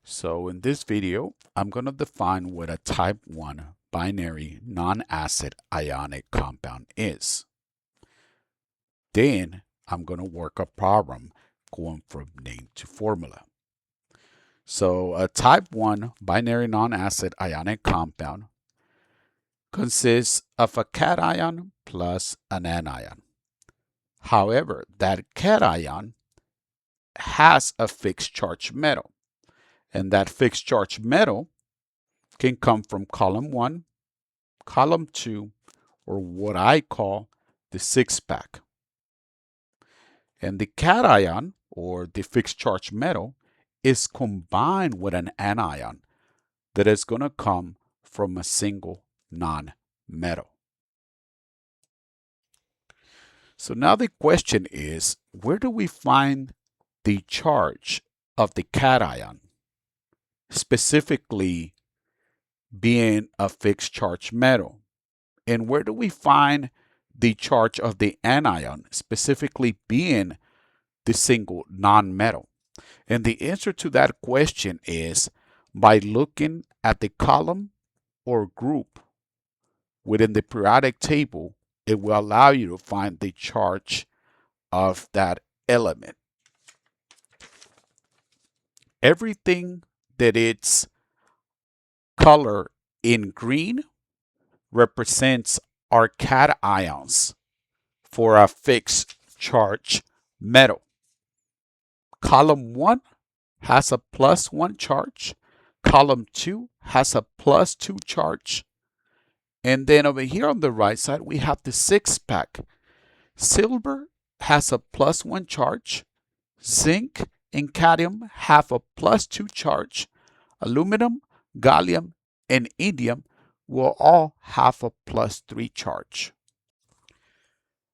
So in this video, I'm going to define what a type 1 binary non-acid ionic compound is. Then I'm going to work a problem going from name to formula. So a type 1 binary non-acid ionic compound consists of a cation plus an anion. However, that cation has a fixed charge metal, and that fixed charge metal can come from column 1, column 2, or what I call the six-pack. And the cation, or the fixed charge metal, is combined with an anion that is going to come from a single non-metal. So now the question is, where do we find the charge of the cation, specifically being a fixed charge metal? And where do we find the charge of the anion, specifically being the single non-metal? And the answer to that question is by looking at the column or group within the periodic table. It will allow you to find the charge of that element. Everything that it's color in green represents our cations for a fixed charge metal. Column 1 has a +1 charge. Column 2 has a +2 charge. And then over here on the right side, we have the six-pack. Silver has a +1 charge. Zinc and cadmium have a +2 charge. Aluminum, gallium, and indium will all have a +3 charge.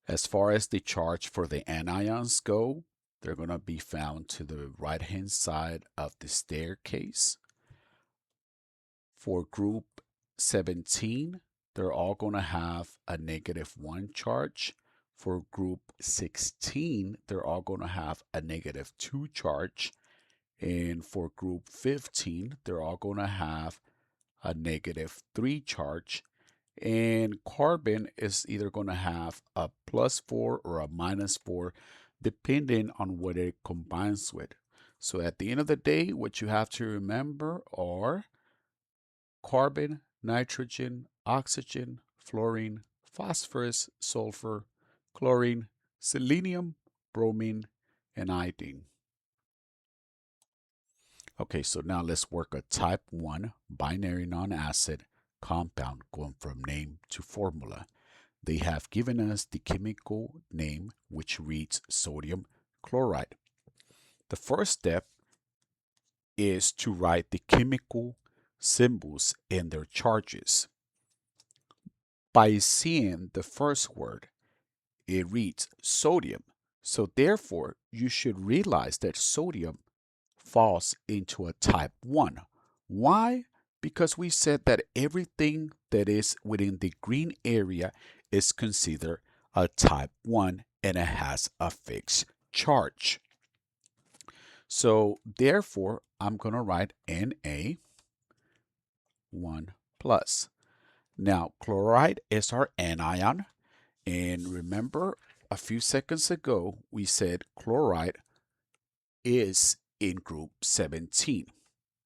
As far as the charge for the anions go, they're going to be found to the right-hand side of the staircase. For group 17, they're all going to have a -1 charge. For group 16, they're all going to have a -2 charge. And for group 15, they're all going to have a -3 charge. And carbon is either going to have a +4 or a -4, depending on what it combines with. So at the end of the day, what you have to remember are carbon, nitrogen, oxygen, fluorine, phosphorus, sulfur, chlorine, selenium, bromine, and iodine. Okay, so now let's work a type 1 binary non-acid compound going from name to formula. They have given us the chemical name, which reads sodium chloride. The first step is to write the chemical symbols and their charges. By seeing the first word, it reads sodium. So therefore, you should realize that sodium falls into a type 1. Why? Because we said that everything that is within the green area is considered a type 1 and it has a fixed charge. So therefore, I'm going to write Na1+. Now, chloride is our anion. And remember, a few seconds ago, we said chloride is in group 17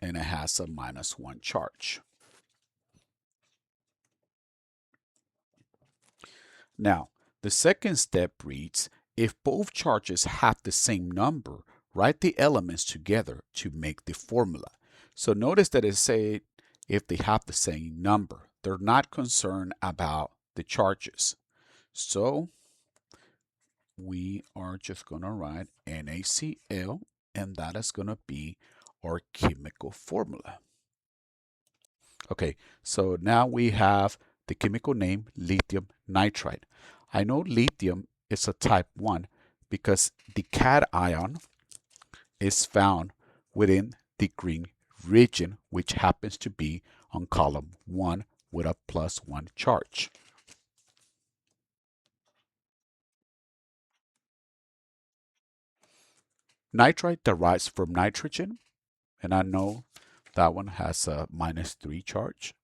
and it has a -1 charge. Now, the second step reads, if both charges have the same number, write the elements together to make the formula. So notice that it said if they have the same number. They're not concerned about the charges. So we are just going to write NaCl, and that is going to be our chemical formula. Okay, so now we have the chemical name lithium nitride. I know lithium is a type 1 because the cation is found within the green region, which happens to be on column 1 with a +1 charge. Nitride derives from nitrogen, And I know that one has a -3 charge.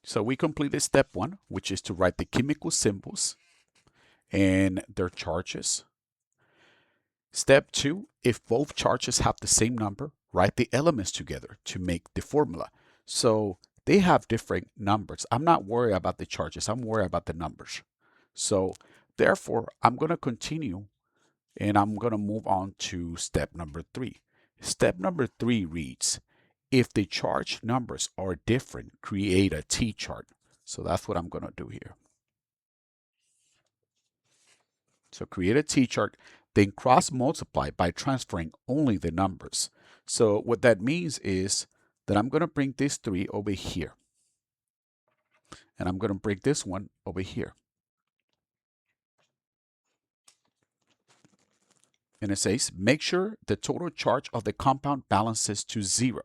So we completed step 1, which is to write the chemical symbols and their charges. Step 2, if both charges have the same number, write the elements together to make the formula. So they have different numbers. I'm not worried about the charges. I'm worried about the numbers. So therefore, I'm going to continue and I'm going to move on to step number 3. Step number 3 reads, if the charge numbers are different, create a T-chart. So that's what I'm going to do here. So create a T-chart, then cross multiply by transferring only the numbers. So what that means is that I'm going to bring this 3 over here. And I'm going to bring this one over here. And it says, make sure the total charge of the compound balances to 0.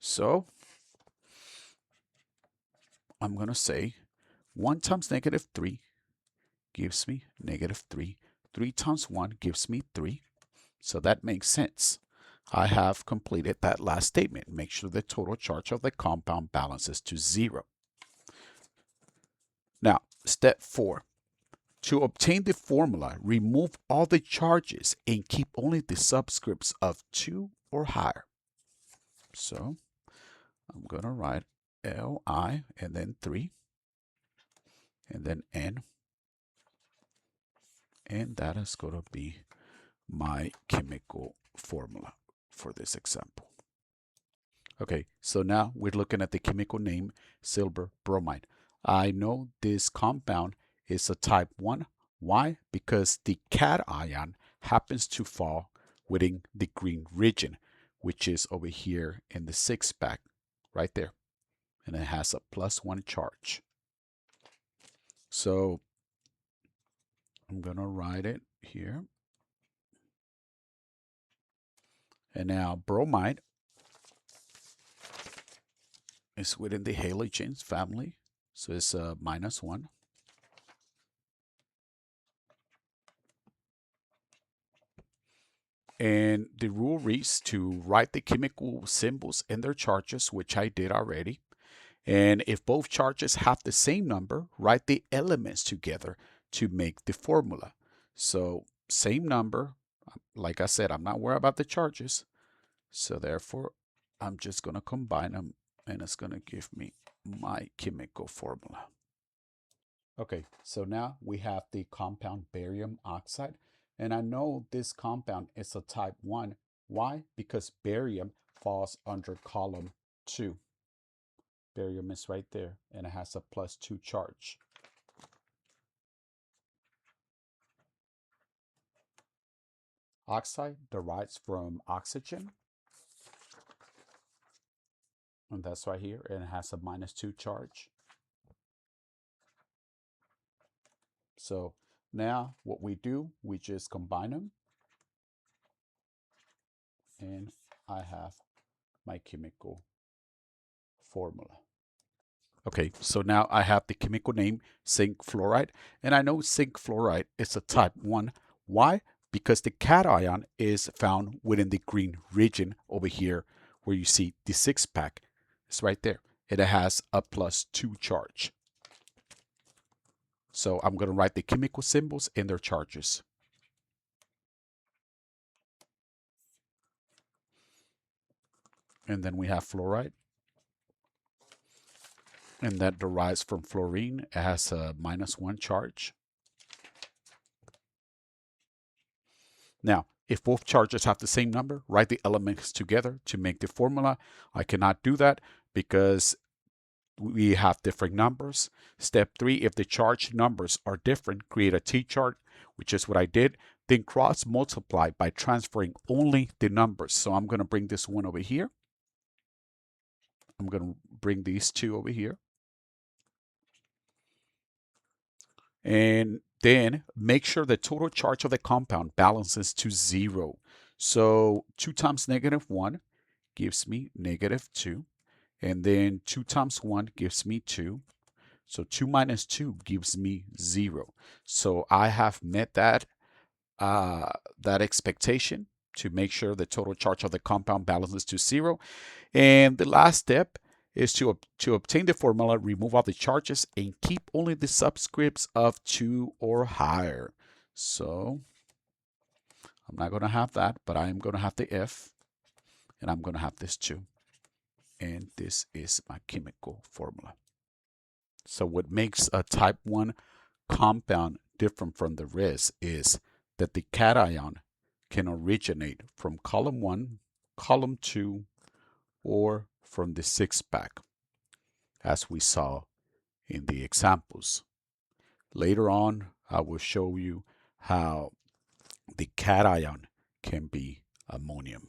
So I'm going to say 1 times -3 gives me -3. 3 times 1 gives me 3. So that makes sense. I have completed that last statement. Make sure the total charge of the compound balances to 0. Now, step 4. To obtain the formula, remove all the charges and keep only the subscripts of 2 or higher. So I'm going to write Li and then 3 and then N. And that is going to be my chemical formula for this example. Okay, so now we're looking at the chemical name silver bromide. I know this compound is a type 1. Why? Because the cation happens to fall within the green region, which is over here in the 6-pack, right there. And it has a +1 charge. So I'm going to write it here. And now bromide is within the halogens family. So it's a -1. And the rule reads to write the chemical symbols and their charges, which I did already. And if both charges have the same number, write the elements together to make the formula. So same number. Like I said, I'm not worried about the charges. So therefore, I'm just going to combine them and it's going to give me my chemical formula. Okay, so now we have the compound barium oxide. And I know this compound is a type 1. Why? Because barium falls under column 2. Barium is right there, and it has a +2 charge. Oxide derives from oxygen, and that's right here, and it has a -2 charge. So now what we do, we just combine them, and I have my chemical formula. Okay, so now I have the chemical name zinc fluoride, and I know zinc fluoride is a type 1. Why? Because the cation is found within the green region over here where you see the 6-pack. It's right there. It has a +2 charge. So I'm going to write the chemical symbols and their charges. And then we have fluoride. And that derives from fluorine. It has a -1 charge. Now, if both charges have the same number, write the elements together to make the formula. I cannot do that because we have different numbers. Step 3, if the charge numbers are different, create a T-chart, which is what I did. Then cross multiply by transferring only the numbers. So I'm going to bring this one over here. I'm going to bring these two over here. And then make sure the total charge of the compound balances to 0. So 2 times -1 gives me -2. And then 2 times 1 gives me 2. So 2 minus 2 gives me 0. So I have met that that expectation to make sure the total charge of the compound balances to 0. And the last step is to obtain the formula, remove all the charges, and keep only the subscripts of 2 or higher. So I'm not going to have that, but I am going to have the F, and I'm going to have this 2. And this is my chemical formula. So what makes a type 1 compound different from the rest is that the cation can originate from column 1, column 2, or from the 6-pack, as we saw in the examples. Later on, I will show you how the cation can be ammonium.